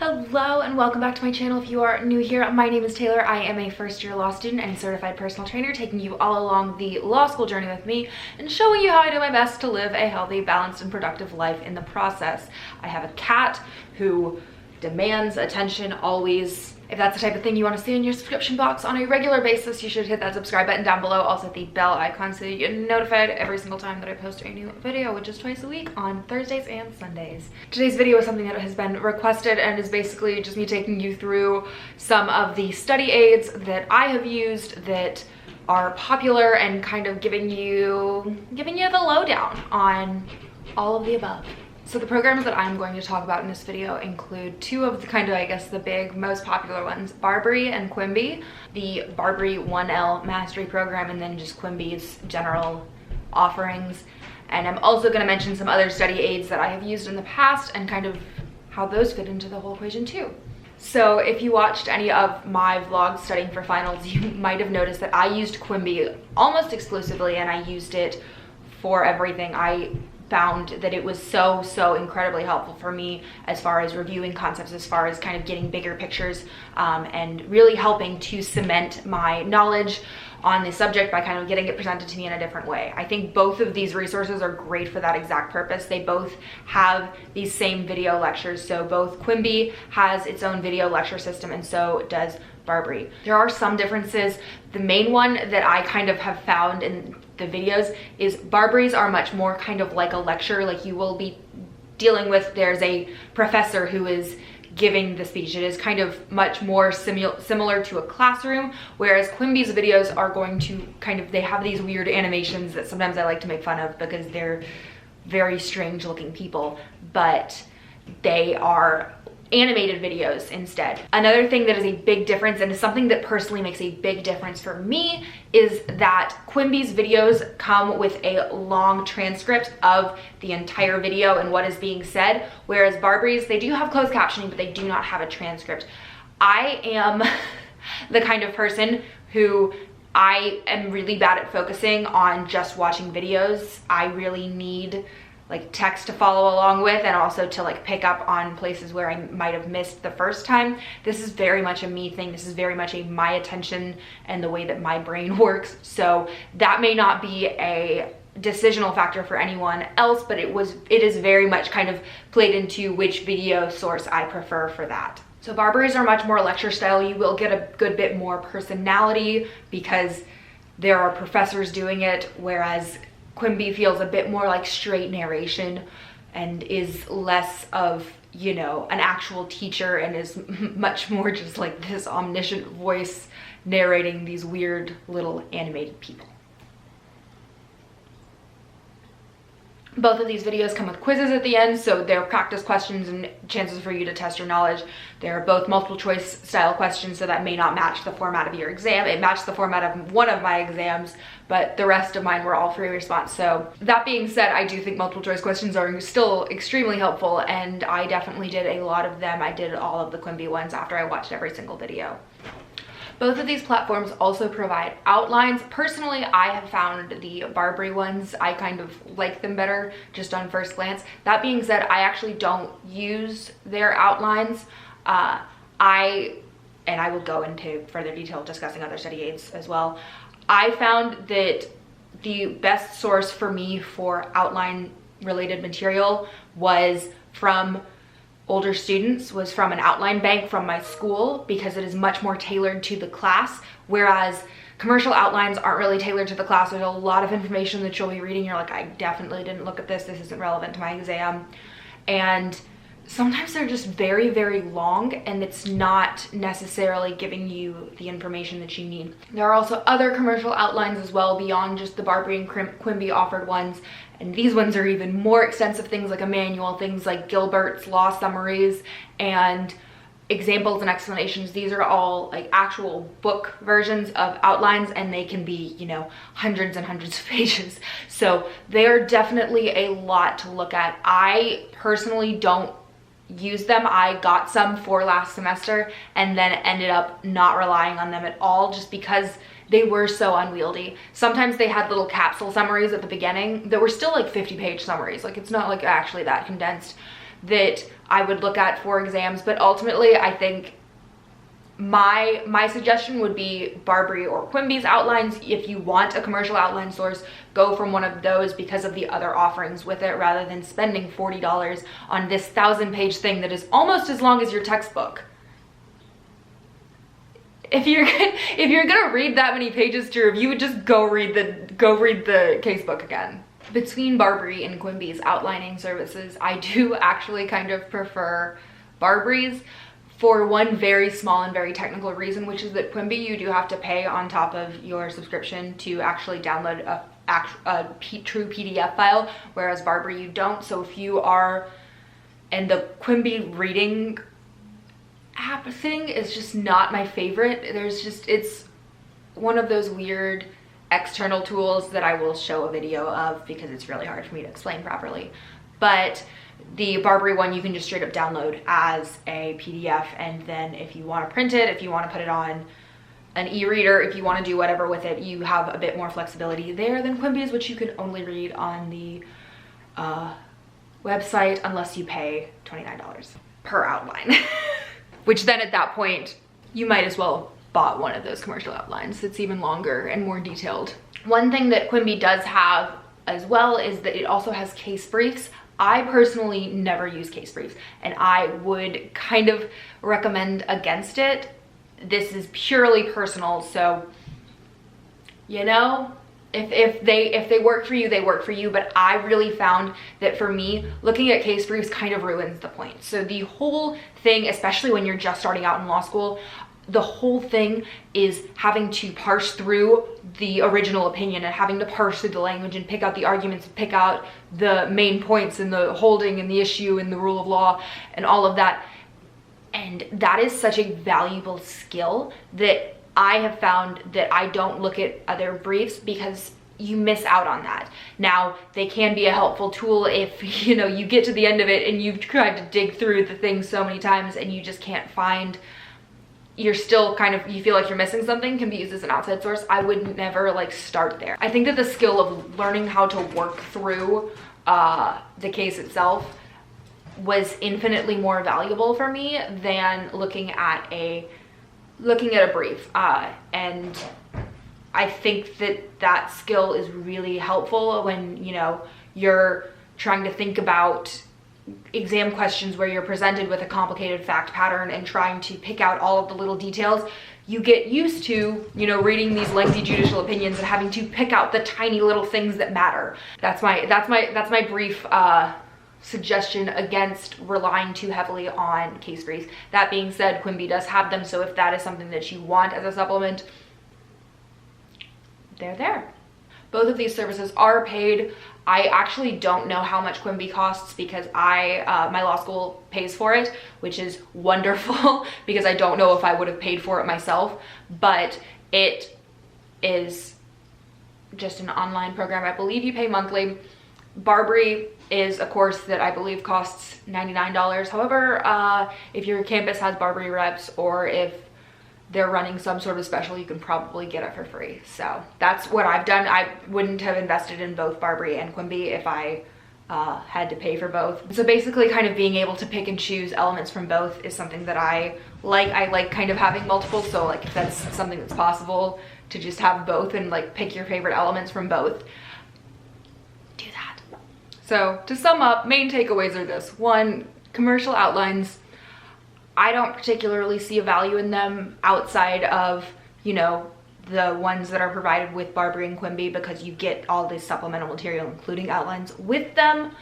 Hello and welcome back to my channel. If you are new here, my name is Taylor. I am a first-year law student and certified personal trainer, taking you all along the law school journey with me and showing you how I do my best to live a healthy, balanced, and productive life in the process. I have a cat who demands attention always. If that's the type of thing you want to see in your subscription box on a regular basis, you should hit that subscribe button down below. Also hit the bell icon so you get notified every single time that I post a new video, which is twice a week on Thursdays and Sundays. Today's video is something that has been requested and is basically just me taking you through some of the study aids that I have used that are popular and kind of giving you the lowdown on all of the above. So the programs that I'm going to talk about in this video include two of the kind of, I guess, the big, most popular ones, Barbri and Quimbee. The Barbri 1L Mastery Program and then just Quimbee's general offerings. And I'm also going to mention some other study aids that I have used in the past and kind of how those fit into the whole equation too. So if you watched any of my vlogs studying for finals, you might have noticed that I used Quimbee almost exclusively, and I used it for everything. I found that it was so incredibly helpful for me as far as reviewing concepts, as far as kind of getting bigger pictures, and really helping to cement my knowledge on the subject by kind of getting it presented to me in a different way. I think both of these resources are great for that exact purpose. They both have these same video lectures. So both Quimbee has its own video lecture system, and so does Barbri. There are some differences. The main one that I kind of have found in the videos is Barbri's are much more kind of like a lecture, like you will be dealing with, there's a professor who is giving the speech. It is kind of much more similar to a classroom, whereas Quimbee's videos are going to kind of, they have these weird animations that sometimes I like to make fun of because they're very strange looking people, but they are animated videos instead. Another thing that is a big difference, and is something that personally makes a big difference for me, is that Quimbee's videos come with a long transcript of the entire video and what is being said, whereas Barbri's, they do have closed captioning, but they do not have a transcript. I am the kind of person who I am really bad at focusing on just watching videos. I really need like text to follow along with, and also to like pick up on places where I might have missed the first time. This is very much a me thing. This is very much a my attention and the way that my brain works. So that may not be a decisional factor for anyone else, but it is very much kind of played into which video source I prefer for that. So Barbri's are much more lecture style. You will get a good bit more personality because there are professors doing it, whereas Quimbee feels a bit more like straight narration and is less of, you know, an actual teacher, and is much more just like this omniscient voice narrating these weird little animated people. Both of these videos come with quizzes at the end, so they're practice questions and chances for you to test your knowledge. They're both multiple choice style questions, so that may not match the format of your exam. It matched the format of one of my exams, but the rest of mine were all free response. So that being said, I do think multiple choice questions are still extremely helpful, and I definitely did a lot of them. I did all of the Quimbee ones after I watched every single video. Both of these platforms also provide outlines. Personally, I have found the Barbri ones, I kind of like them better just on first glance. That being said, I actually don't use their outlines. I will go into further detail discussing other study aids as well. I found that the best source for me for outline related material was from older students, was from an outline bank from my school, because it is much more tailored to the class, whereas commercial outlines aren't really tailored to the class. There's a lot of information that you'll be reading. You're like, I definitely didn't look at this. This isn't relevant to my exam. And sometimes they're just very long, and it's not necessarily giving you the information that you need. There are also other commercial outlines as well beyond just the Barbri and Quimbee offered ones, and these ones are even more extensive, things like a manual, things like Gilbert's law summaries and examples and explanations. These are all like actual book versions of outlines, and they can be, you know, hundreds and hundreds of pages. So they are definitely a lot to look at. I personally don't use them. I got some for last semester and then ended up not relying on them at all, just because they were so unwieldy. Sometimes they had little capsule summaries at the beginning that were still like 50-page summaries. Like, it's not like actually that condensed. that I would look at for exams, but ultimately I think my suggestion would be Barbri or Quimbee's outlines. If you want a commercial outline source, go from one of those because of the other offerings with it, rather than spending $40 on this 1,000-page thing that is almost as long as your textbook. If you're gonna read that many pages to review, just go read the casebook again. Between Barbri and Quimbee's outlining services, I do actually kind of prefer Barbri's, for one very small and very technical reason, which is that Quimbee, you do have to pay on top of your subscription to actually download a true PDF file, whereas Barbri you don't. So if you are, and the Quimbee reading app thing is just not my favorite. It's one of those weird external tools that I will show a video of because it's really hard for me to explain properly. But the Barbri one, you can just straight up download as a PDF, and then if you want to print it, if you want to put it on an e-reader, if you want to do whatever with it, you have a bit more flexibility there than Quimbee's, which you can only read on the website unless you pay $29 per outline. Which then at that point, you might as well bought one of those commercial outlines that's even longer and more detailed. One thing that Quimbee does have as well is that it also has case briefs. I personally never use case briefs, and I would kind of recommend against it. This is purely personal, so you know, if they work for you, they work for you. But I really found that for me, looking at case briefs kind of ruins the point. So the whole thing, especially when you're just starting out in law school, the whole thing is having to parse through the original opinion and having to parse through the language and pick out the arguments, pick out the main points and the holding and the issue and the rule of law and all of that. And that is such a valuable skill that I have found that I don't look at other briefs because you miss out on that. Now, they can be a helpful tool if, you know, you get to the end of it and you've tried to dig through the thing so many times and you just can't find, you're still kind of, you feel like you're missing something, can be used as an outside source. I would never like start there. I think that the skill of learning how to work through the case itself was infinitely more valuable for me than looking at a brief. And I think that that skill is really helpful when, you know, you're trying to think about exam questions where you're presented with a complicated fact pattern and trying to pick out all of the little details. You get used to, you know, reading these lengthy judicial opinions and having to pick out the tiny little things that matter. That's my brief suggestion against relying too heavily on case briefs. That being said, Quimbee does have them, so if that is something that you want as a supplement, they're there. Both of these services are paid. I actually don't know how much Quimbee costs because my law school pays for it, which is wonderful because I don't know if I would have paid for it myself, but it is just an online program. I believe you pay monthly. Barbri is a course that I believe costs $99. However, if your campus has Barbri reps or if they're running some sort of special, you can probably get it for free. So that's what I've done. I wouldn't have invested in both Barbri and Quimbee if I had to pay for both. So basically kind of being able to pick and choose elements from both is something that I like kind of having multiple. So like if that's something that's possible to just have both and like pick your favorite elements from both, do that. So to sum up, main takeaways are this. One, commercial outlines, I don't particularly see a value in them outside of, you know, the ones that are provided with Barbri and Quimbee because you get all this supplemental material, including outlines with them.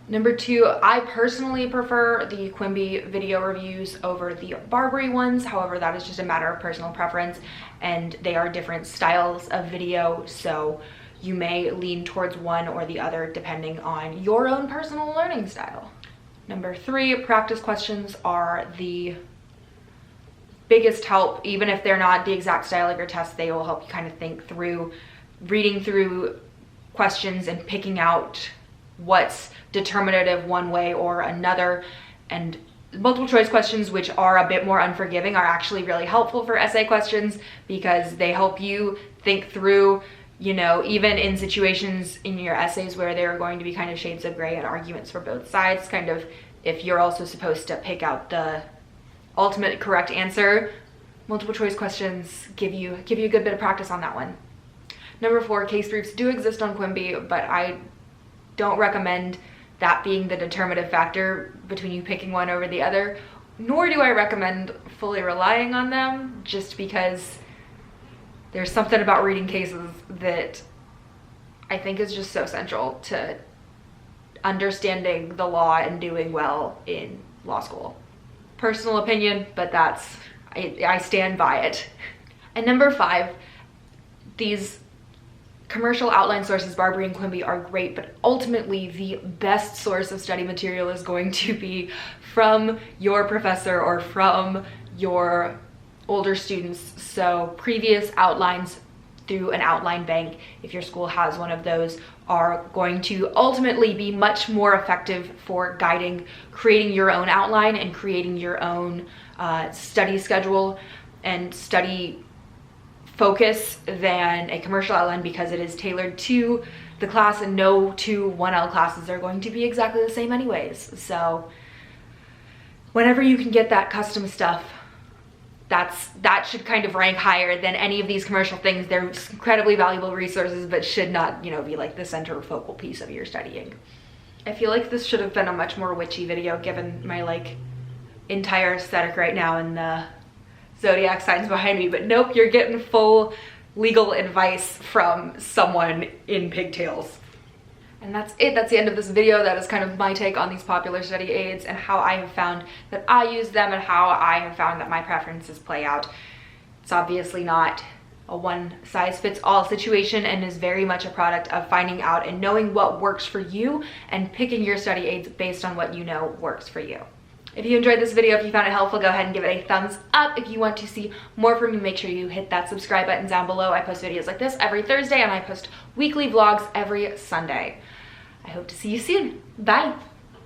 Number two, I personally prefer the Quimbee video reviews over the Barbri ones. However, that is just a matter of personal preference and they are different styles of video. So you may lean towards one or the other depending on your own personal learning style. Number three, practice questions are the biggest help. Even if they're not the exact style of your test, they will help you kind of think through, reading through questions and picking out what's determinative one way or another. And multiple choice questions, which are a bit more unforgiving, are actually really helpful for essay questions because they help you think through, you know, even in situations in your essays where there are going to be kind of shades of gray and arguments for both sides, kind of if you're also supposed to pick out the ultimate correct answer, multiple choice questions give you a good bit of practice on that one. Number 4, case briefs do exist on Quimbee, but I don't recommend that being the determinative factor between you picking one over the other, nor do I recommend fully relying on them, just because there's something about reading cases that I think is just so central to understanding the law and doing well in law school. Personal opinion, but I stand by it. And number 5, these commercial outline sources, Barbri and Quimbee, are great, but ultimately the best source of study material is going to be from your professor or from your older students. So previous outlines through an outline bank, if your school has one of those, are going to ultimately be much more effective for guiding, creating your own outline and creating your own study schedule and study focus than a commercial outline, because it is tailored to the class, and no two 1L classes are going to be exactly the same anyways. So whenever you can get that custom stuff, that should kind of rank higher than any of these commercial things. They're incredibly valuable resources, but should not, be like the center focal piece of your studying. I feel like this should have been a much more witchy video given my entire aesthetic right now and the zodiac signs behind me, but nope, you're getting full legal advice from someone in pigtails. And that's it. That's the end of this video. That is kind of my take on these popular study aids and how I have found that I use them and how I have found that my preferences play out. It's obviously not a one-size-fits-all situation and is very much a product of finding out and knowing what works for you and picking your study aids based on what you know works for you. If you enjoyed this video, if you found it helpful, go ahead and give it a thumbs up. If you want to see more from me, make sure you hit that subscribe button down below. I post videos like this every Thursday, and I post weekly vlogs every Sunday. I hope to see you soon. Bye.